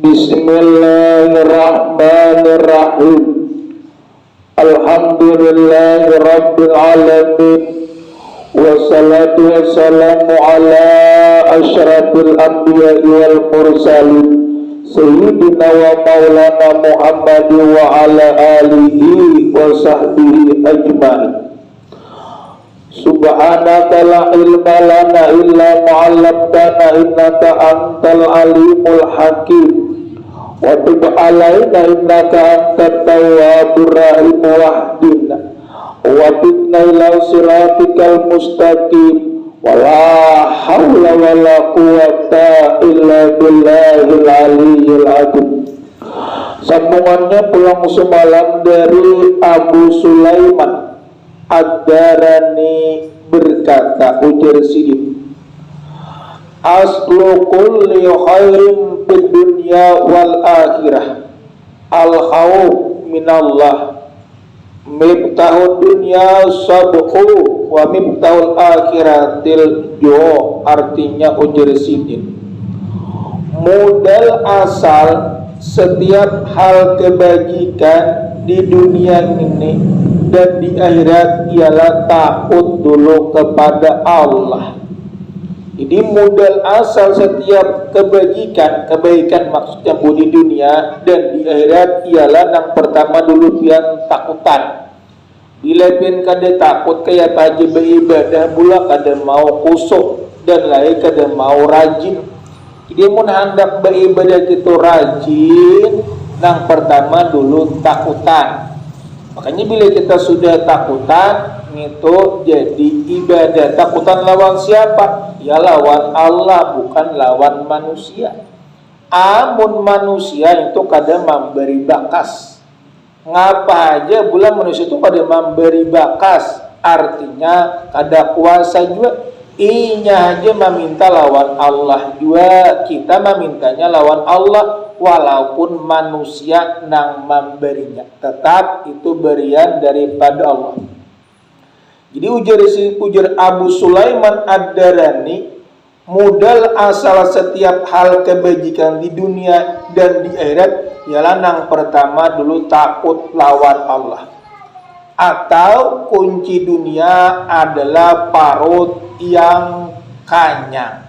Bismillahirrahmanirrahim. Alhamdulillahi rabbil alamin. Wassalatu wassalamu ala asyrafil anbiya'i wal mursalin Sayyidina wa maulana Muhammad wa ala alihi wa sahbihi ajma'in. Subhanaka la ilma lana illa ma'allamtana innaka antal alimul hakim. Wa tub alaina innaka antat tawwabur rahim wahdina wa bidna ila siratikal mustaqim. Wala hawla wala quwata illa billahil aliyyil azim. Sambungannya pulang semalam dari Abu Sulaiman Ad-Darani berkata, ujar Sidin, aslu kulli khairin fid dunya wal akhirah al-khawf minallah, miftahud dunya sab'u wa miftahul akhiratil jo. Artinya ujar Sidin, modal asal setiap hal kebajikan di dunia ini dan di akhirat ialah takut dulu kepada Allah. Jadi modal asal setiap kebaikan maksudnya di dunia dan di akhirat ialah yang pertama dulu pian takutan. Bila pian kada takut kayak aja beribadah pula kada mau kusuk dan lain kada mau rajin. Jadi mun hendak beribadah itu rajin, yang pertama dulu takutan. Makanya bila kita sudah takutan, itu jadi ibadah. Takutan lawan siapa? Ya lawan Allah, bukan lawan manusia. Amun manusia itu kadang memberi bakas. Ngapa aja bulan manusia itu kadang memberi bakas. Artinya kada kuasa juga. Inya aja meminta lawan Allah juga. Kita memintanya lawan Allah. Walaupun manusia nang memberinya, tetap itu berian daripada Allah. Jadi ujar Abu Sulaiman Ad-Darani, modal asal setiap hal kebajikan di dunia dan di akhirat ialah nang pertama dulu takut lawan Allah. Atau kunci dunia adalah parut yang kanyang.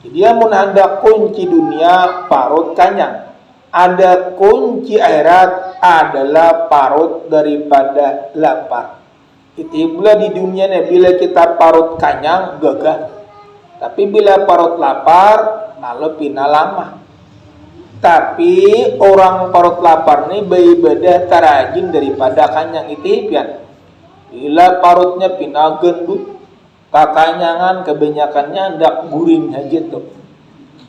Dia mun ada kunci dunia parut kanyang, ada kunci akhirat adalah parut daripada lapar. Itu pula di dunia nih, bila kita parut kanyang gagah, tapi bila parut lapar lalu pina lama. Tapi orang parut lapar nih beribadah tarajin daripada kanyang itu pian. Bila parutnya pina gendut, kakanyangan kebanyakannya ndak guring aja tuh.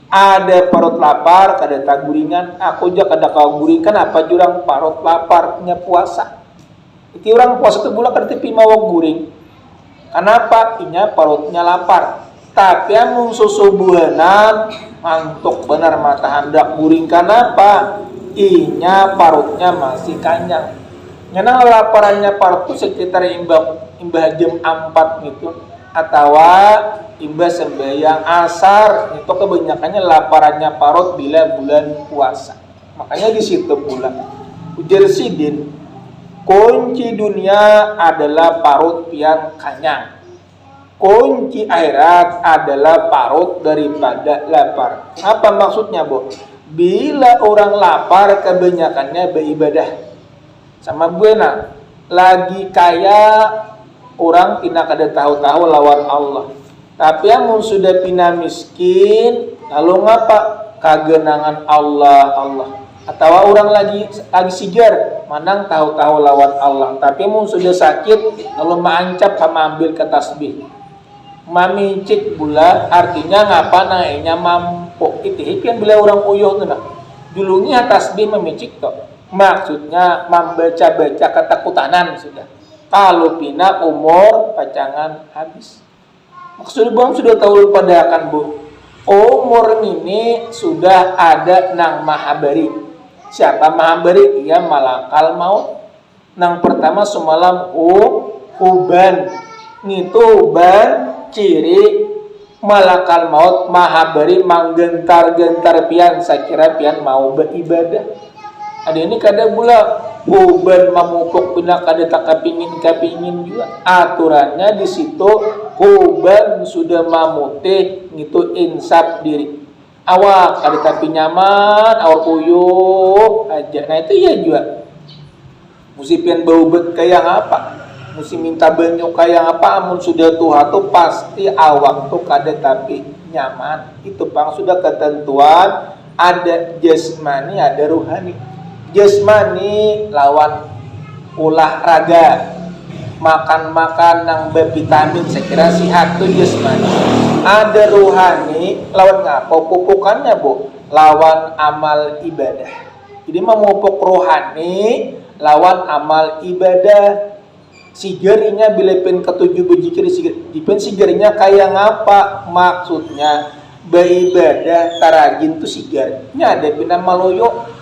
Ada parut lapar kada tak guringan, aku aja kada kau guring. Kenapa jurang parut lapar punya puasa? Itu orang puasa tuh bulan kada tepi mau guring. Kenapa? Inya parutnya lapar. Tapi amun susubuhanan mantuk benar mata hendak guring. Kenapa? Inya parutnya masih kanyang. Nyenang laparannya parut tuh sekitar imbah jam 4 gitu. Atau imbas sembahyang asar, itu kebanyakannya laparannya parut bila bulan puasa. Makanya di situ pula ujar Sidin, kunci dunia adalah parut yang kanyang, kunci akhirat adalah parut daripada lapar. Apa maksudnya, Bu? Bila orang lapar kebanyakannya beribadah. Sama gue lagi kaya orang pina kada tahu-tahu lawan Allah. Tapi amun sudah pina miskin, lalu ngapa? Kagenangan Allah. Atau orang lagi sigar, manang tahu-tahu lawan Allah. Tapi amun sudah sakit, lalu maancap sama ambil ke tasbih. Mamicik pula artinya ngapa naiknya mampu. Itu hipian bila orang uyuh tu nak. Dulunya tasbih memicik tu. Maksudnya membaca-baca ketakutanan sudah. Kalau pina umur pacangan habis. Maksudnya bang sudah tahu pada akan Bu. Umur ini sudah ada nang mahabari. Siapa mahabari? Ia malakal maut. Nang pertama semalam huban. Ngitu ban ciri malakal maut maha beri manggentar-gentar pian sakira pian mau beribadah. Ada ini kada pula huban mamupuk pina kada tak kapingin juga. Aturannya di situ huban sudah mamute gitu insaf diri. Awak kada tapi nyaman, awak uyuh aja. Nah itu ya juga. Mesti pian bau bet kayak apa? Mesti minta banyak kayak apa? Amun sudah tua tuh pasti awak tuh kada tapi nyaman. Itu pang sudah ketentuan ada jasmani ada ruhani. Jasmani lawan olahraga, makan yang bervitamin, saya kira sehat tuh jasmani. Ada ruhani lawan ngapo pupukannya bu, lawan amal ibadah. Jadi memupuk rohani lawan amal ibadah. Sigarinya bila pen ketujuh bejikir dipen sigarinya kayak ngapa maksudnya beribadah tarajin tuh sigarnya ada pina maloyo.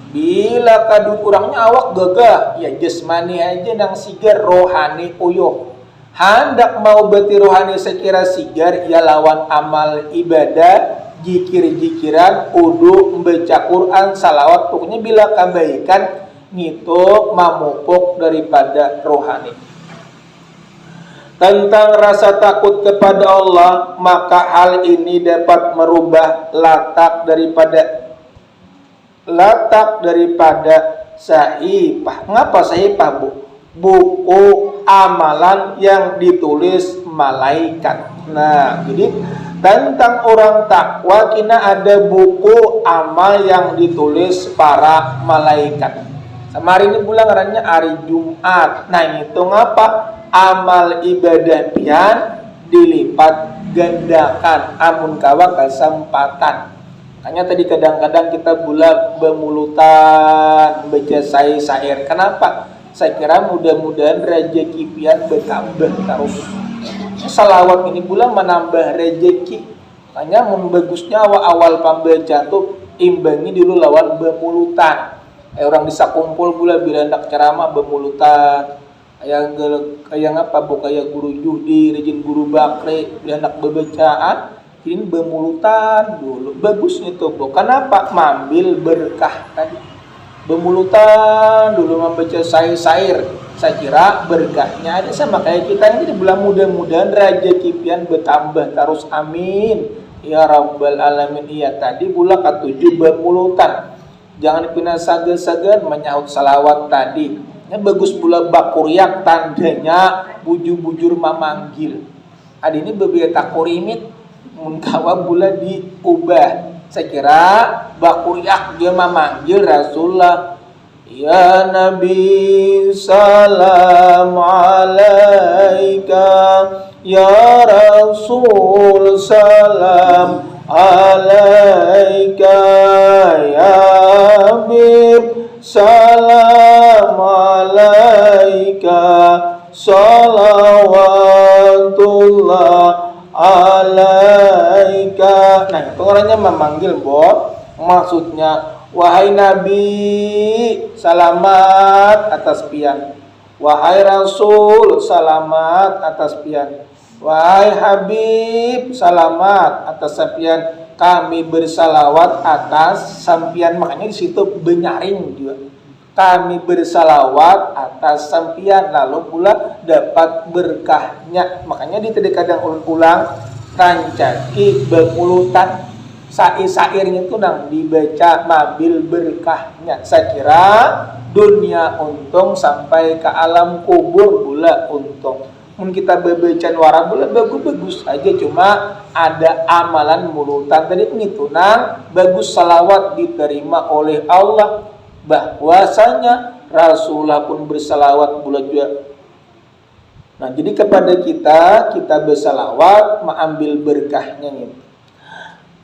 Bila kadut kurangnya awak gagah, ya jasmani aja nang sigar rohani uyuh. Hendak mau beti rohani sekira sigar, ya lawan amal ibadah, jikir-jikiran, udu, membaca Quran, salawat, pokoknya bila kebaikan, itu mamupuk daripada rohani. Tentang rasa takut kepada Allah, maka hal ini dapat merubah latak daripada sahifah. Ngapa sahifah bu? Buku amalan yang ditulis malaikat. Nah, jadi tentang orang takwa kina ada buku amal yang ditulis para malaikat. Kemarin ini bulan ngarannya hari Jumat. Nah, itu ngapa? Amal ibadah pian dilipat gandakan amun kawa kesempatan. Hanya tadi kadang-kadang kita bulat bermulutan baca sair. Kenapa? Saya kira mudah-mudahan rezeki pian bertambah terus. Salawat ini pula menambah rezeki. Hanya membagusnya awal pembaca tuh imbangi dulu lawan bermulutan. Orang bisa kumpul pula bila hendak ceramah bermulutan. Kayak apa? Kayak guru Juhdi, rejin guru Bakri, bila hendak berbacaan. Ini bermulutan dulu bagusnya tuh bu. Kenapa? Mambil berkah tadi. Bermulutan dulu membaca sair. Saya kira berkahnya ada sama kayak kita ini di bulan mudah-mudahan rezeki pian bertambah terus amin ya rabbal alamin. Iya tadi bulan ke-7 bermulutan. Jangan dipindah sagan-sagan menyahut salawat tadi. Ini bagus pula bakuriak tandanya bujur-bujur memanggil. Ada ini beberapa korimit munkawa pula diubah. Saya kira bakuriak dia memanggil Rasulullah, ya Nabi salam alaika, ya Rasul salam alaika, ya Habib salam alaika, salawatullah alaika. Nah, pengarangnya memanggil bot, maksudnya wahai Nabi selamat atas pian, wahai Rasul selamat atas pian, wahai Habib selamat atas sampian. Kami bersalawat atas sampian. Makanya di situ benyaring juga. Kami bersalawat atas sampian, lalu pula dapat berkahnya. Makanya di tadi kadang ulang rancaki bermulutan sair-sairnya itu nang dibaca mabil berkahnya. Saya kira dunia untung sampai ke alam kubur pula untung. Mungkin kita baca wara pula bagus-bagus aja, cuma ada amalan mulutan tadi itu nang bagus salawat diterima oleh Allah. Bahwasanya Rasulullah pun bersalawat pula juga. Nah, jadi kepada kita bersalawat mengambil berkahnya gitu.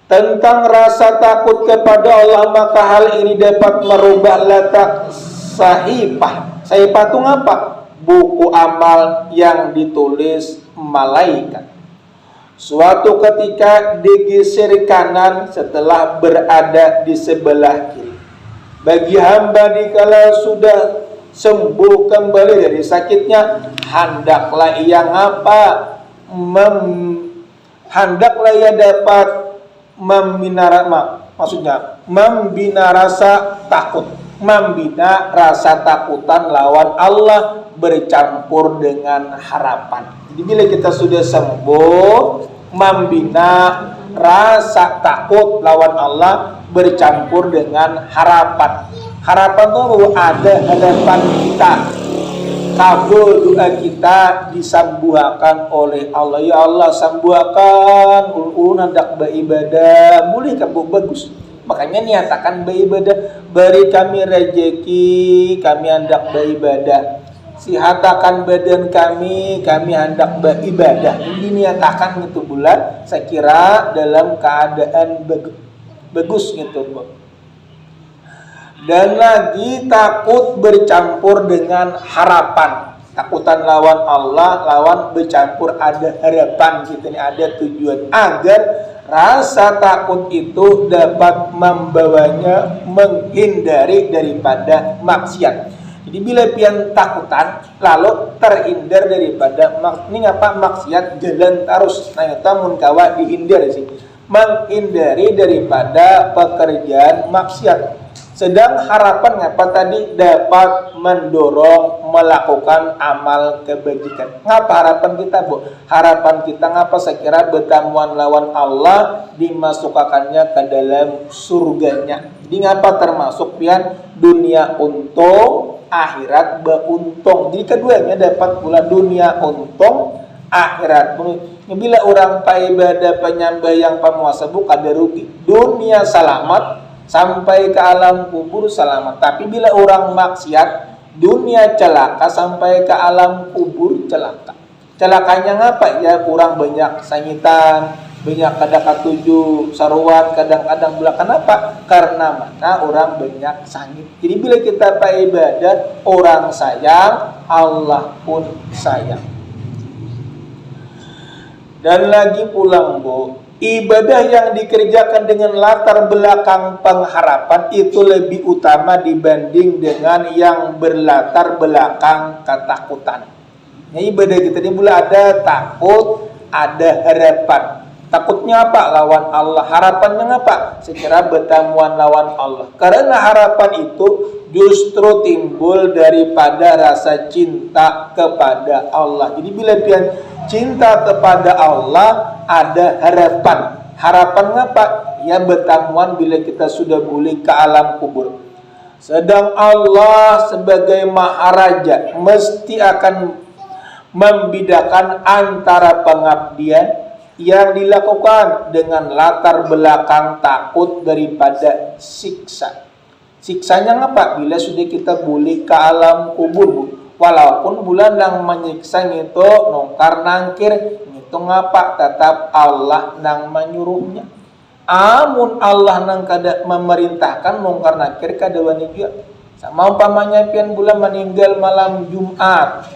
Tentang rasa takut kepada Allah, maka hal ini dapat merubah latak sahifah. Sahifah itu apa? Buku amal yang ditulis malaikat. Suatu ketika digeser kanan setelah berada di sebelah kiri. Bagi hamba dikala sudah sembuh kembali dari sakitnya, hendaklah ia hendaklah ia dapat membina rasa takut, membina rasa takutan lawan Allah bercampur dengan harapan. Jadi bila kita sudah sembuh, membina rasa takut lawan Allah bercampur dengan harapan. Harapan itu ada hadapan kita, kabul doa kita disambuhakan oleh Allah. Ya Allah, sambuhakan ulun hendak beribadah, boleh kabul bagus. Makanya niatakan beribadah, beri kami rezeki, kami hendak beribadah. Sihatakan badan kami hendak beribadah. Ini niatakan gitu bulan, saya kira dalam keadaan bagus gitu, Bu. Dan lagi takut bercampur dengan harapan. Takutan lawan Allah, lawan bercampur ada harapan gitu nih, ada tujuan agar rasa takut itu dapat membawanya menghindari daripada maksiat. Jadi bila pian takutan lalu terhindar daripada maksiat jalan terus. Nah, itu mun kawa dihindar sih. Menghindari daripada pekerjaan maksiat. Sedang harapan ngapa tadi dapat mendorong melakukan amal kebajikan. Ngapa harapan kita, Bu? Harapan kita ngapa sekira bertamuan lawan Allah dimasukkannya ke dalam surganya. Jadi ngapa termasuk pian dunia untung, akhirat beuntung. Jadi keduanya dapat pula dunia untung, akhirat. Bila orang paibadah penyembah yang pemuasa bukan ada rugi. Dunia selamat sampai ke alam kubur selamat. Tapi bila orang maksiat, dunia celaka sampai ke alam kubur celaka. Celakanya ngapa? Ya kurang banyak sangitan, banyak kadang-kadang saruan, kadang-kadang belah. Kenapa? Karena mana orang banyak sangit. Jadi bila kita beribadah, orang sayang, Allah pun sayang. Dan lagi pulang, Bu, ibadah yang dikerjakan dengan latar belakang pengharapan itu lebih utama dibanding dengan yang berlatar belakang ketakutan. Nah, ibadah kita ini pula ada takut, ada harapan. Takutnya apa? Lawan Allah. Harapannya apa? Secara bertamuan lawan Allah. Karena harapan itu justru timbul daripada rasa cinta kepada Allah. Jadi bila pian cinta kepada Allah, ada harapan. Harapan ngapa? Ya bertamuan bila kita sudah boleh ke alam kubur. Sedang Allah sebagai Maharaja mesti akan membedakan antara pengabdian yang dilakukan dengan latar belakang takut daripada siksa. Siksanya ngapa? Bila sudah kita boleh ke alam kubur, Bu. Walaupun bulan yang menyiksa itu nongkar nangkir itu ngapa? Tetap Allah nang menyuruhnya. Amun Allah nang kada memerintahkan nongkar nangkir kada wani juga. Sama umpamanya pian bulan meninggal malam Jumat.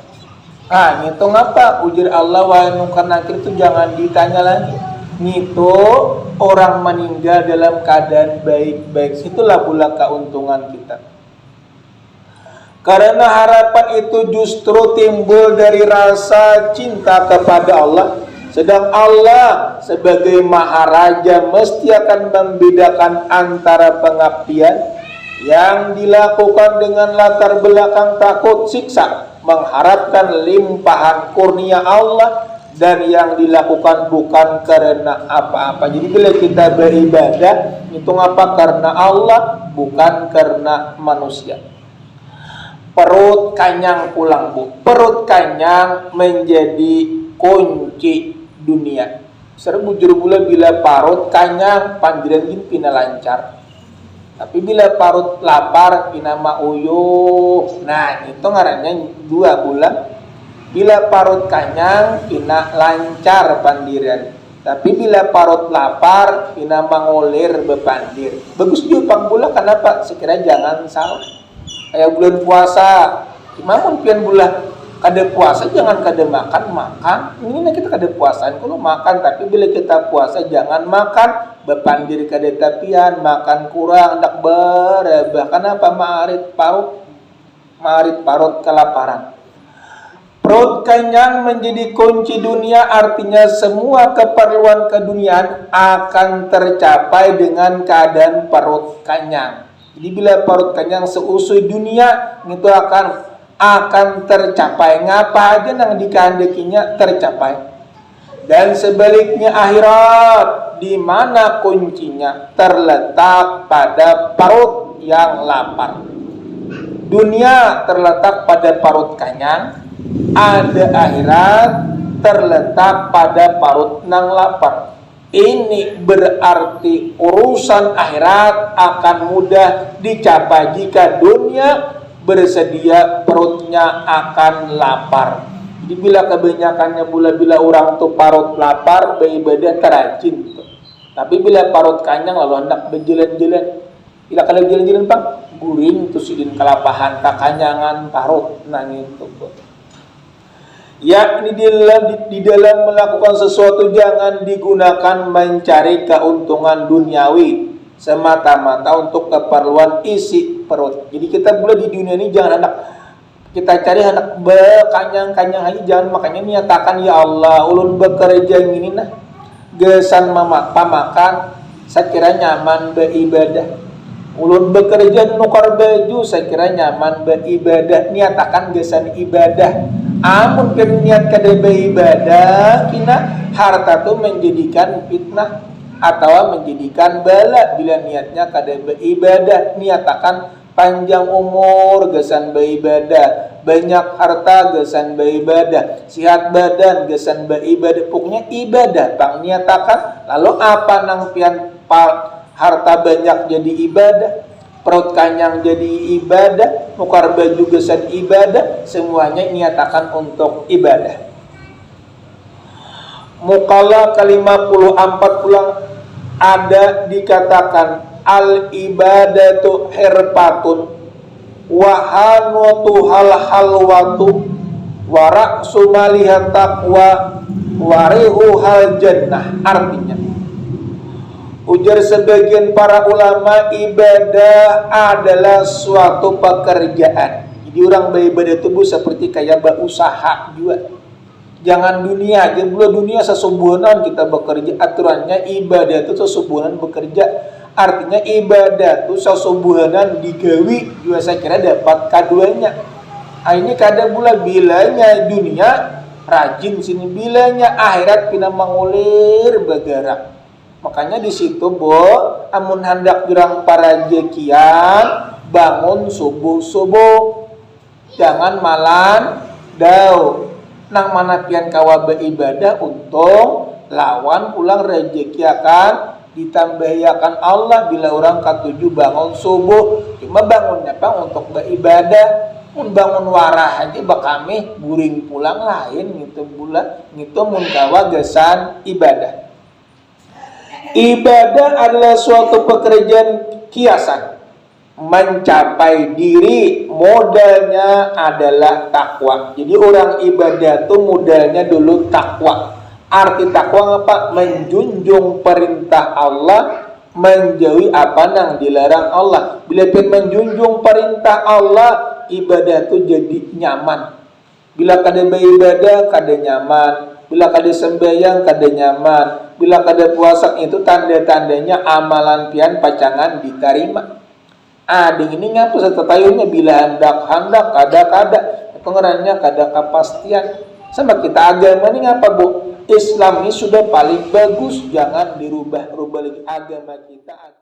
Itu ngapa? Ujar Allah wahai nongkar nangkir itu jangan ditanya lagi. Itu orang meninggal dalam keadaan baik-baik. Itulah pula keuntungan kita. Karena harapan itu justru timbul dari rasa cinta kepada Allah. Sedang Allah sebagai Maharaja mesti akan membedakan antara pengabdian yang dilakukan dengan latar belakang takut siksa, mengharapkan limpahan kurnia Allah, dan yang dilakukan bukan karena apa-apa. Jadi bila kita beribadah itu ngapa? Karena Allah, bukan karena manusia. Perut kanyang pulang, Bu. Perut kanyang menjadi kunci dunia. Serbujur pula bila parut kanyang pandiran gin pina lancar. Tapi bila parut lapar pina mauyuh. Nah, itu ngarannya dua bulan. Bila parut kanyang pina lancar pandiran. Tapi bila parut lapar pina mangulir bepandir. Bagus juga panggula, kenapa? Sekira jangan salah. Kayak bulan puasa, imamun pian bulan kada puasa jangan kada makan. Ini kita kada puasaan kalau makan, tapi bila kita puasa jangan makan bepandir kada tapian, makan kurang ndak berebah. Kenapa? Marit parut kelaparan. Perut kenyang menjadi kunci dunia, artinya semua keperluan keduniaan akan tercapai dengan keadaan perut kenyang. Jadi bila perut kenyang seusui dunia itu akan tercapai. Ngapa aja nang dikehendakinya tercapai. Dan sebaliknya akhirat, di mana kuncinya? Terletak pada perut yang lapar. Dunia terletak pada perut kenyang, ada akhirat terletak pada perut nang lapar. Ini berarti urusan akhirat akan mudah dicapai jika dunia bersedia perutnya akan lapar. Jadi bila kebanyakannya bila orang tuh parut lapar beribadah terajin tuh. Tapi bila parut kenyang lalu hendak berjalan-jalan, bila kalian jalan-jalan Pak, guring tuh sidin kelapahan kakanyangan parut nang itu tuh. Yakni di dalam melakukan sesuatu jangan digunakan mencari keuntungan duniawi semata-mata untuk keperluan isi perut. Jadi kita boleh di dunia ini jangan hendak kita cari hendak bekanyang-kanyang aja, jangan. Makanya nyatakan ya Allah ulun bekerja ini nah gesan pamakan saya kira nyaman beribadah. Ulun bekerja nukar baju saya kira nyaman beribadah, nyatakan gesan ibadah. Amun niat kada beribadah kina harta tu menjadikan fitnah atau menjadikan bala. Bila niatnya kada beribadah, nyatakan panjang umur gesan beribadah, banyak harta gesan beribadah, sehat badan gesan beribadah, pokoknya ibadah bang nyatakan. Lalu apa nang pian harta banyak jadi ibadah, perut kenyang jadi ibadah, nukar baju gesan ibadah, semuanya nyatakan untuk ibadah. Muqalla ke-54 pulang ada dikatakan al ibadatu hirfatun wa hanutu hal halwatu wa ra'su malihat taqwa wa rihu hal jannah. Artinya ujar sebagian para ulama, ibadah adalah suatu pekerjaan. Jadi orang beribadah itu seperti kayak berusaha juga. Jangan dunia aja, dunia sesubuhanan kita bekerja. Aturannya ibadah itu sesubuhanan bekerja. Artinya ibadah itu sesubuhanan digawi juga saya kira dapat kaduanya. Ini kada pula bilanya dunia rajin sini, bilanya akhirat pina mengulir bergerak. Makanya di situ amun hendak jurang para jekian bangun subuh jangan malam dau nang mana pian kawa beribadah untung lawan pulang rezeki akan ditambahiakan Allah. Bila orang katuju bangun subuh cuma bangunnya Pak untuk beribadah, mun bangun warah aja bakami guring pulang lain gitu bulan gitu mun kawa gesan ibadah. Ibadah adalah suatu pekerjaan kiasan mencapai diri, modalnya adalah takwa. Jadi orang ibadah itu modalnya dulu takwa. Arti takwa apa? Menjunjung perintah Allah, menjauhi apa yang dilarang Allah. Bila kita menjunjung perintah Allah, ibadah itu jadi nyaman. Bila kada beribadah kada nyaman, bila kada sembahyang kada nyaman, bila kada puasa itu tanda-tandanya amalan pian pacangan diterima. Ini ngapa setetayunya bila hendak kada pengerannya kada kepastian. Sama kita agama ini ngapa Islam ini sudah paling bagus, jangan dirubah lagi agama kita.